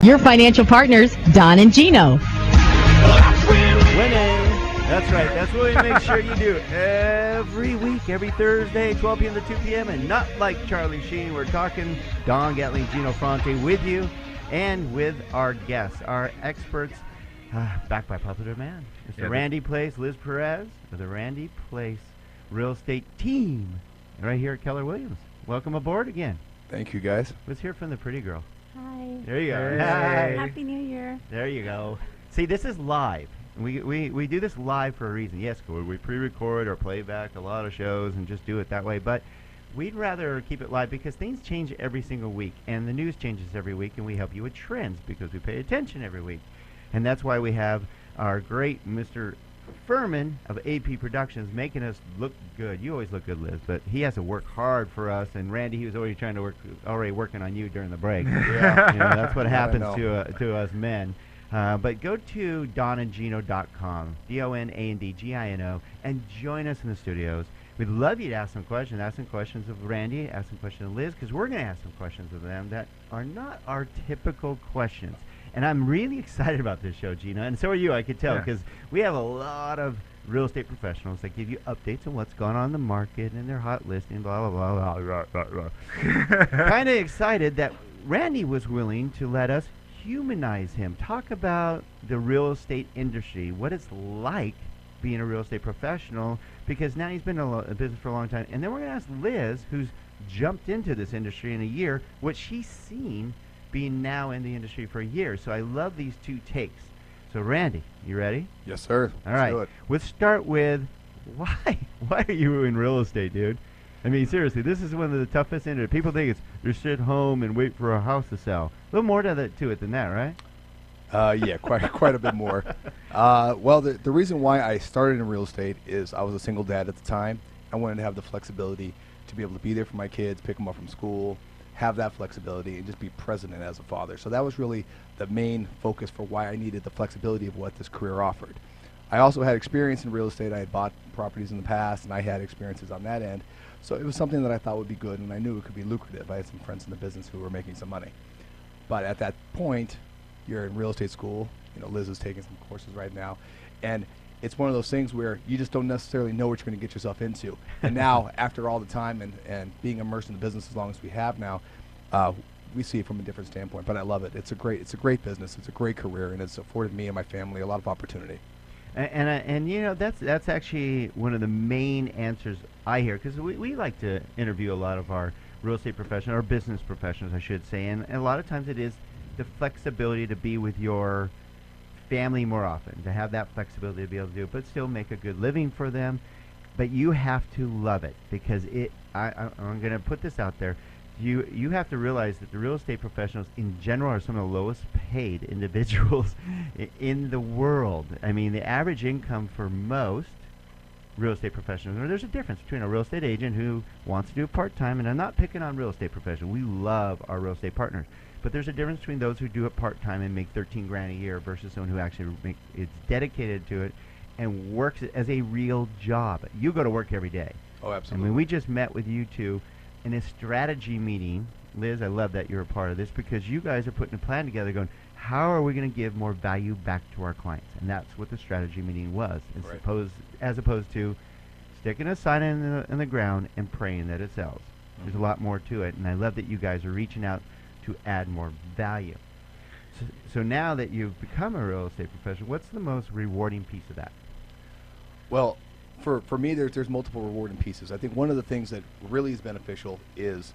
Your financial partners, Don and Gino. Winning. That's right. That's what we make sure you do every week, every Thursday, 12 p.m. to 2 p.m. And not like Charlie Sheen, we're talking Don Gatling, Gino Fronte with you and with our guests, our experts, backed by popular demand. Mr. Randy Plaice, Liz Perez, of the Randy Plaice Real Estate Team, right here at Keller Williams. Welcome aboard again. Thank you, guys. Let's hear from the pretty girl. Hi. There you go. Hey. Hi. Happy New Year. There you go. See, this is live. We do this live for a reason. Yes, we pre-record or play back a lot of shows and just do it that way. But we'd rather keep it live because things change every single week. And the news changes every week. And we help you with trends because we pay attention every week. And that's why we have our great Mr. Furman of AP Productions making us look good. You always look good, Liz, but he has to work hard for us. And Randy, he was already working on you during the break. Yeah. You know, that's what happens to us men. But go to donandgino.com, DonandGino, and join us in the studios. We'd love you to ask some questions. Ask some questions of Randy, ask some questions of Liz, because we're going to ask some questions of them that are not our typical questions. And I'm really excited about this show, Gina, and so are you, I could tell, because we have a lot of real estate professionals that give you updates on what's going on in the market and their hot listing, blah, blah, blah, blah, blah, blah. Kind of excited that Randy was willing to let us humanize him. Talk about the real estate industry, what it's like being a real estate professional, because now he's been in a business for a long time. And then we're going to ask Liz, who's jumped into this industry in a year, what she's seen being now in the industry for a year. So I love these two takes. So Randy, you ready? Yes, sir. All right. Let's do it. Let's start with why are you in real estate, dude? I mean, seriously, this is one of the toughest industries. People think it's you sit home and wait for a house to sell. A little more to it than that, right? Yeah, quite a bit more. Well, the reason why I started in real estate is I was a single dad at the time. I wanted to have the flexibility to be able to be there for my kids, pick them up from school, have that flexibility, and just be present as a father. So that was really the main focus for why I needed the flexibility of what this career offered. I also had experience in real estate. I had bought properties in the past, and I had experiences on that end. So it was something that I thought would be good, and I knew it could be lucrative. I had some friends in the business who were making some money. But at that point, you're in real estate school. You know, Liz is taking some courses right now, and it's one of those things where you just don't necessarily know what you're going to get yourself into. And now, after all the time and being immersed in the business as long as we have now, we see it from a different standpoint. But I love it. It's a great business. It's a great career, and it's afforded me and my family a lot of opportunity. And you know, that's actually one of the main answers I hear, because we like to interview a lot of our real estate professionals, or business professionals, I should say, and a lot of times it is the flexibility to be with your family more often, to have that flexibility to be able to do it, but still make a good living for them. But you have to love it, because I'm going to put this out there. You have to realize that the real estate professionals in general are some of the lowest paid individuals in the world. I mean, the average income for most real estate professionals, there's a difference between a real estate agent who wants to do it part-time, and I'm not picking on real estate professionals. We love our real estate partners. But there's a difference between those who do it part-time and make 13 grand a year versus someone who actually is dedicated to it and works it as a real job. You go to work every day. Oh, absolutely. I mean, we just met with you two in a strategy meeting. Liz, I love that you're a part of this, because you guys are putting a plan together going, how are we going to give more value back to our clients? And that's what the strategy meeting was, as opposed to sticking a sign in the ground and praying that it sells. There's a lot more to it, and I love that you guys are reaching out to add more value. So now that you've become a real estate professional, what's the most rewarding piece of that? Well, for me, there's multiple rewarding pieces. I think one of the things that really is beneficial is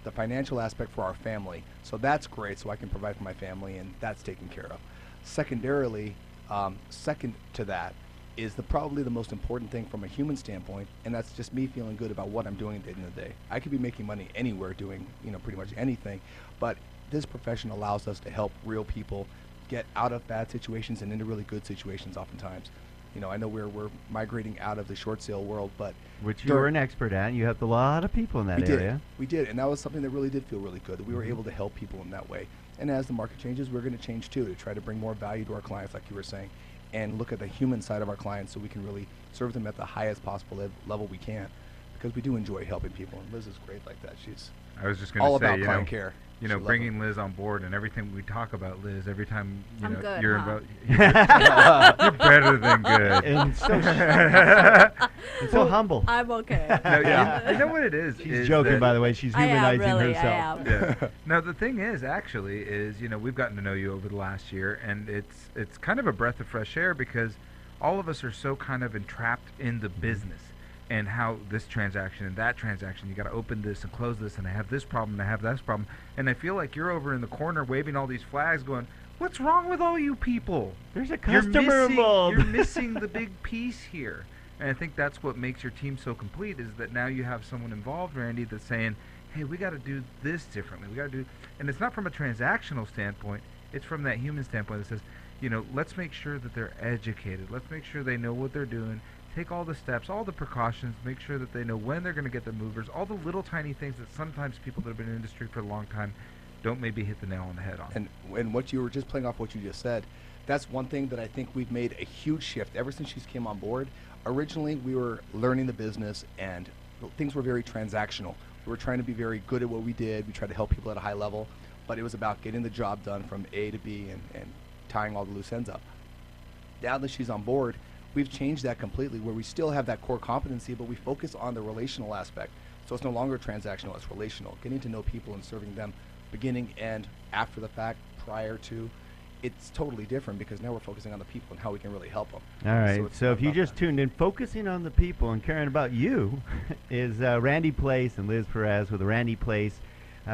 the financial aspect for our family. So that's great, so I can provide for my family, and that's taken care of. Secondarily, second to that is probably the most important thing from a human standpoint, and that's just me feeling good about what I'm doing at the end of the day. I could be making money anywhere doing, pretty much anything, but this profession allows us to help real people get out of bad situations and into really good situations oftentimes. I know we're migrating out of the short sale world, but which you're an expert at, and you helped a lot of people in that area. We did, and that was something that really did feel really good, that we were able to help people in that way. And as the market changes, we're going to change too, to try to bring more value to our clients, like you were saying, and look at the human side of our clients so we can really serve them at the highest possible level we can. because we do enjoy helping people, and Liz is great like that. She's I was just going all to say, about client care. You know, She'll love bringing Liz on board and everything we talk about Liz, every time I'm good, you're huh? involved, you're better than good. And so, and so humble. I'm okay. No, Yeah. you know what it is? She's is joking, that- by the way. She's I am, humanizing really, herself. I am. Yeah. Now the thing is, actually, we've gotten to know you over the last year, and it's kind of a breath of fresh air because all of us are so kind of entrapped in the business and how this transaction and that transaction, you got to open this and close this, and I have this problem, and I have this problem, and I feel like you're over in the corner waving all these flags, going, "What's wrong with all you people? There's a You're customer missing, involved. you're missing the big piece here." And I think that's what makes your team so complete is that now you have someone involved, Randy, that's saying, hey, we got to do this differently. We got to do, and it's not from a transactional standpoint. It's from that human standpoint that says, you know, let's make sure that they're educated. Let's make sure they know what they're doing. Take all the steps, all the precautions, make sure that they know when they're going to get their movers, all the little tiny things that sometimes people that have been in the industry for a long time don't maybe hit the nail on the head on. And what you were just playing off what you just said, that's one thing that I think we've made a huge shift ever since she's came on board. Originally, we were learning the business and things were very transactional. We were trying to be very good at what we did. We tried to help people at a high level, but it was about getting the job done from A to B and tying all the loose ends up. Now that she's on board, we've changed that completely where we still have that core competency, but we focus on the relational aspect. So it's no longer transactional, it's relational. Getting to know people and serving them beginning and after the fact, prior to. It's totally different because now we're focusing on the people and how we can really help them. All right. it's So if you about just that. tuned in, focusing on the people and caring about you is Randy Plaice and Liz Perez with the Randy Plaice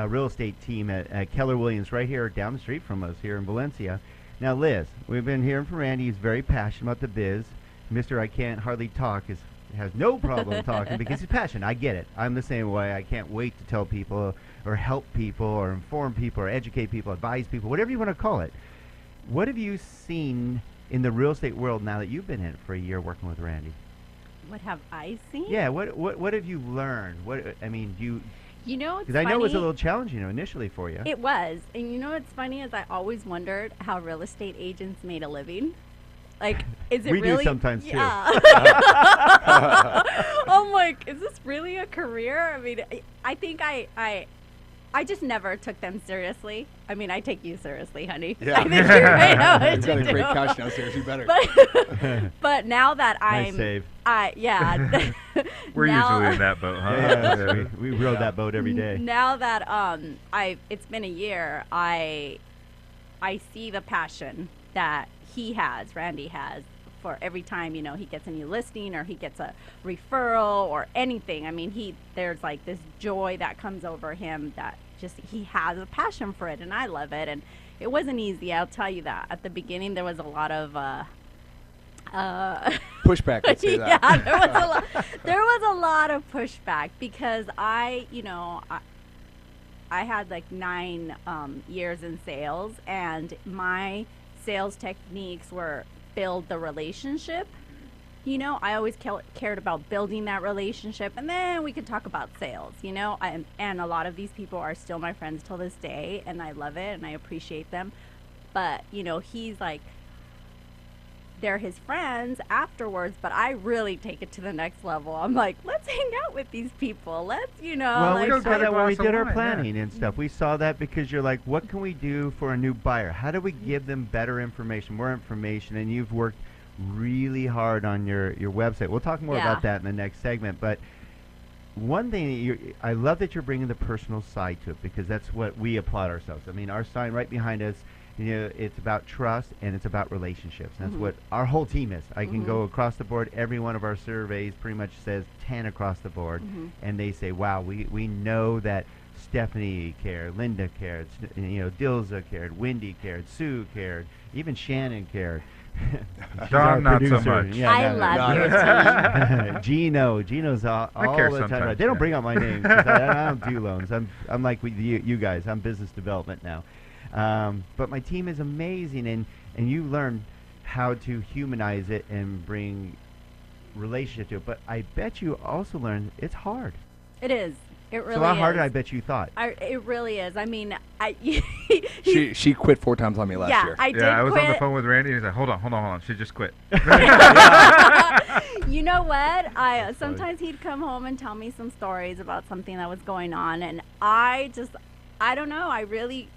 real estate team at Keller Williams right here down the street from us here in Valencia. Now, Liz, we've been hearing from Randy. He's very passionate about the biz. Mr. I Can't Hardly Talk has no problem talking because he's passionate. I get it. I'm the same way. I can't wait to tell people or help people or inform people or educate people, advise people, whatever you want to call it. What have you seen in the real estate world now that you've been in it for a year working with Randy? What have I seen? Yeah, what have you learned? You know, it's Because I know it was a funny. little challenging, initially for you. It was. And you know what's funny is I always wondered how real estate agents made a living. Like, is it We do really? sometimes, too. Yeah. I'm like, is this really a career? I mean, I think I just never took them seriously. I mean, I take you seriously, honey. Yeah. I think you right know what You've got to a great do. couch downstairs. You better. But now that Nice I'm, save. yeah. We're now- usually in that boat, huh? Yeah, we rode that boat every day. Now that it's been a year, I see the passion that Randy has, for every time, you know, he gets a new listing or he gets a referral or anything. I mean, there's like this joy that comes over him that just he has a passion for it, and I love it. And it wasn't easy, I'll tell you that. At the beginning, there was a lot of Pushback, let's say that. yeah, there was a lot of pushback because I had like 9 years in sales, and my sales techniques were build the relationship. You know, I always cared about building that relationship, and then we could talk about sales, you know. And a lot of these people are still my friends till this day, and I love it and I appreciate them. But, you know, he's like, they're his friends afterwards, but I really take it to the next level. I'm like, let's hang out with these people. Let's, you know. Well, like, we saw that when we glass of did our wine, yeah. planning and stuff. We saw that because you're like, what can we do for a new buyer? How do we give them better information, more information? And you've worked really hard on your website. We'll talk more Yeah. about that in the next segment. But one thing, I love that you're bringing the personal side to it because that's what we applaud ourselves. I mean, our sign right behind us, you know, it's about trust and it's about relationships. That's what our whole team is. I can go across the board. Every one of our surveys pretty much says 10 across the board. And they say, wow, we know that Stephanie cared, Linda cared, you know, Dilza cared, Wendy cared, Sue cared, even Shannon cared. She's Don, our not so producer. much. Yeah, I no, love no. your team. Gino's all care the time. sometimes, They don't yeah. bring out my name 'cause I don't do loans. I'm like with you guys. I'm business development now. But my team is amazing, and you learn how to humanize it and bring relationship to it. But I bet you also learn it's hard. It is. It really It's a lot harder, is. I bet you thought. It really is. I mean, She quit 4 times on me last yeah, year. I did Yeah, I was quit. on the phone with Randy. He's like, hold on. She just quit. You know what? That's Sometimes he'd come home and tell me some stories about something that was going on, and I don't know. I really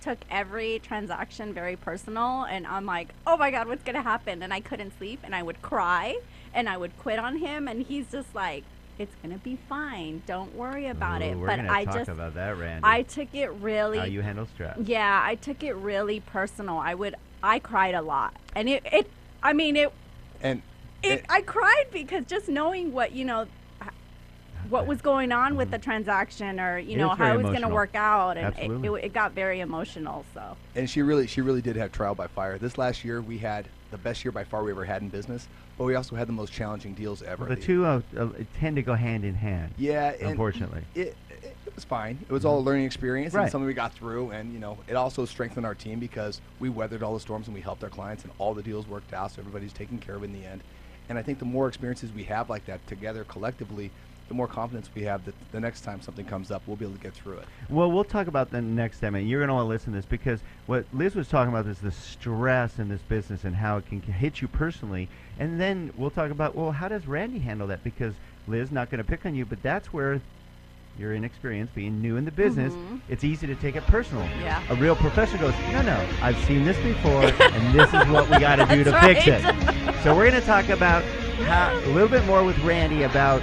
took every transaction very personal, and I'm like, oh my God, what's gonna happen? And I couldn't sleep, and I would cry, and I would quit on him, and he's just like, it's gonna be fine. Don't worry about it. We're But gonna I talk just, about that, Randy. I took it really. How you handle stress. Yeah, I took it really personal. I cried a lot, and I cried because just knowing what what was going on with the transaction, or It is how very it was going to emotional. work out, and Absolutely. it got very emotional. So And she really did have trial by fire. This last year, we had the best year by far we ever had in business, but we also had the most challenging deals ever. Well, the two tend to go hand in hand. Yeah, and unfortunately. it was fine. It was all a learning experience Right. and something we got through, and it also strengthened our team because we weathered all the storms and we helped our clients, and all the deals worked out, so everybody's taken care of in the end. And I think the more experiences we have like that together collectively, the more confidence we have that the next time something comes up, we'll be able to get through it. Well, we'll talk about the next time, and you're going to want to listen to this, because what Liz was talking about is the stress in this business and how it can hit you personally. And then we'll talk about, well, how does Randy handle that? Because Liz, not going to pick on you, but that's where you're inexperienced, being new in the business. It's easy to take it personal. Yeah. A real professional goes, no, I've seen this before, and this is what we got to do to fix it. So we're going to talk about a little bit more with Randy about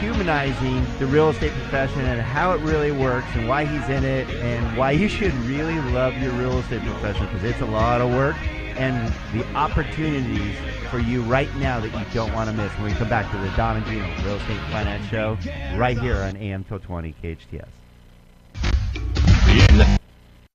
humanizing the real estate profession and how it really works and why he's in it and why you should really love your real estate profession, because it's a lot of work, and the opportunities for you right now that you don't want to miss when we come back to the Don and Gino Real Estate Finance Show right here on AM 1220 KHTS.